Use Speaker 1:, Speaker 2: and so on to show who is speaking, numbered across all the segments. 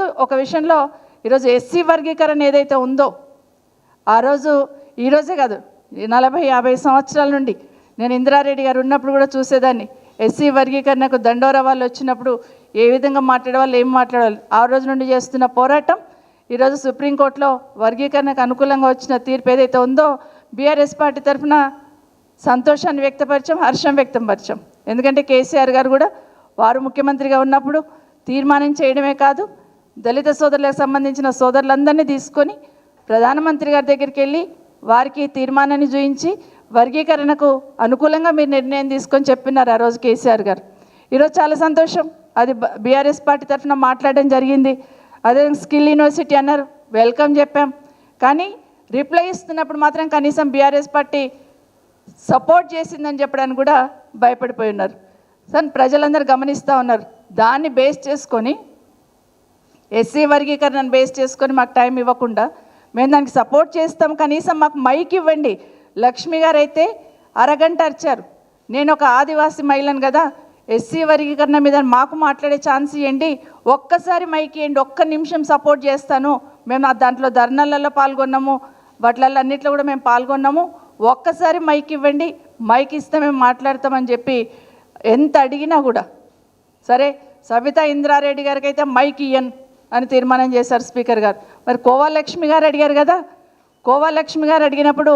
Speaker 1: ఈరోజు ఒక విషయంలో ఈరోజు ఎస్సీ వర్గీకరణ ఏదైతే ఉందో ఆ రోజు ఈరోజే కాదు 40-50 సంవత్సరాల నుండి నేను ఇందిరారెడ్డి గారు ఉన్నప్పుడు కూడా చూసేదాన్ని. ఎస్సీ వర్గీకరణకు దండోరా వాళ్ళు వచ్చినప్పుడు ఏ విధంగా మాట్లాడేవాళ్ళు, ఏం మాట్లాడేవాళ్ళు, ఆ రోజు నుండి చేస్తున్న పోరాటం ఈరోజు సుప్రీంకోర్టులో వర్గీకరణకు అనుకూలంగా వచ్చిన తీర్పు ఏదైతే ఉందో బీఆర్ఎస్ పార్టీ తరఫున సంతోషాన్ని వ్యక్తపరిచాం, హర్షం వ్యక్తపరిచాం. ఎందుకంటే కేసీఆర్ గారు కూడా వారు ముఖ్యమంత్రిగా ఉన్నప్పుడు తీర్మానం చేయడమే కాదు, దళిత సోదరులకు సంబంధించిన సోదరులందరినీ తీసుకొని ప్రధానమంత్రి గారి దగ్గరికి వెళ్ళి వారికి తీర్మానాన్ని చూయించి వర్గీకరణకు అనుకూలంగా మీరు నిర్ణయం తీసుకొని చెప్పినారు ఆ రోజు కేసీఆర్ గారు. ఈరోజు చాలా సంతోషం, అది బీఆర్ఎస్ పార్టీ తరఫున మాట్లాడడం జరిగింది. అదే స్కిల్ యూనివర్సిటీ అన్నారు, వెల్కమ్ చెప్పాం. కానీ రిప్లై ఇస్తున్నప్పుడు మాత్రం కనీసం బీఆర్ఎస్ పార్టీ సపోర్ట్ చేసిందని చెప్పడానికి కూడా భయపడిపోయి ఉన్నారు. సార్ ప్రజలందరూ గమనిస్తూ ఉన్నారు. దాన్ని బేస్ చేసుకొని ఎస్సీ వర్గీకరణను బేస్ చేసుకొని మాకు టైం ఇవ్వకుండా మేము దానికి సపోర్ట్ చేస్తాం, కనీసం మాకు మైక్ ఇవ్వండి. లక్ష్మి గారు అయితే అరగంట అరిచారు, నేను ఒక ఆదివాసీ మహిళను కదా, ఎస్సీ వర్గీకరణ మీద మాకు మాట్లాడే ఛాన్స్ ఇవ్వండి, ఒక్కసారి మైక్ ఇవ్వండి, ఒక్క నిమిషం సపోర్ట్ చేస్తాను, మేము దాంట్లో ధర్నాలలో పాల్గొన్నాము, వాటిలలో అన్నిట్లో కూడా మేము పాల్గొన్నాము, ఒక్కసారి మైక్ ఇవ్వండి, మైక్ ఇస్తే మేము మాట్లాడతామని చెప్పి ఎంత అడిగినా కూడా సరే సబితా ఇంద్రారెడ్డి గారికి అయితే మైక్ ఇయ్యను అని తీర్మానం చేశారు స్పీకర్ గారు. మరి కోవాలక్ష్మి గారు అడిగారు కదా, కోవాలక్ష్మి గారు అడిగినప్పుడు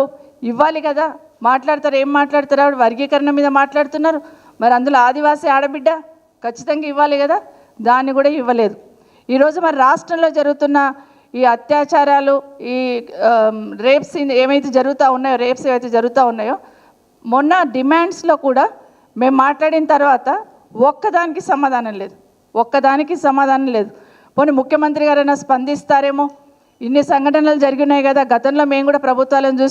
Speaker 1: ఇవ్వాలి కదా, మాట్లాడతారు, ఏం మాట్లాడతారు, ఆవిడ వర్గీకరణ మీద మాట్లాడుతున్నారు, మరి అందులో ఆదివాసీ ఆడబిడ్డ ఖచ్చితంగా ఇవ్వాలి కదా, దాన్ని కూడా ఇవ్వలేదు. ఈరోజు మరి రాష్ట్రంలో జరుగుతున్న ఈ అత్యాచారాలు, ఈ రేప్స్ ఏమైతే జరుగుతూ ఉన్నాయో, రేప్స్ ఏవైతే జరుగుతూ ఉన్నాయో, మొన్న డిమాండ్స్లో కూడా మేము మాట్లాడిన తర్వాత ఒక్కదానికి సమాధానం లేదు, ఒక్కదానికి సమాధానం లేదు. పోనీ ముఖ్యమంత్రి గారైనా స్పందిస్తారేమో, ఇన్ని సంఘటనలు జరిగినాయి కదా, గతంలో మేము కూడా ప్రభుత్వాలను చూసి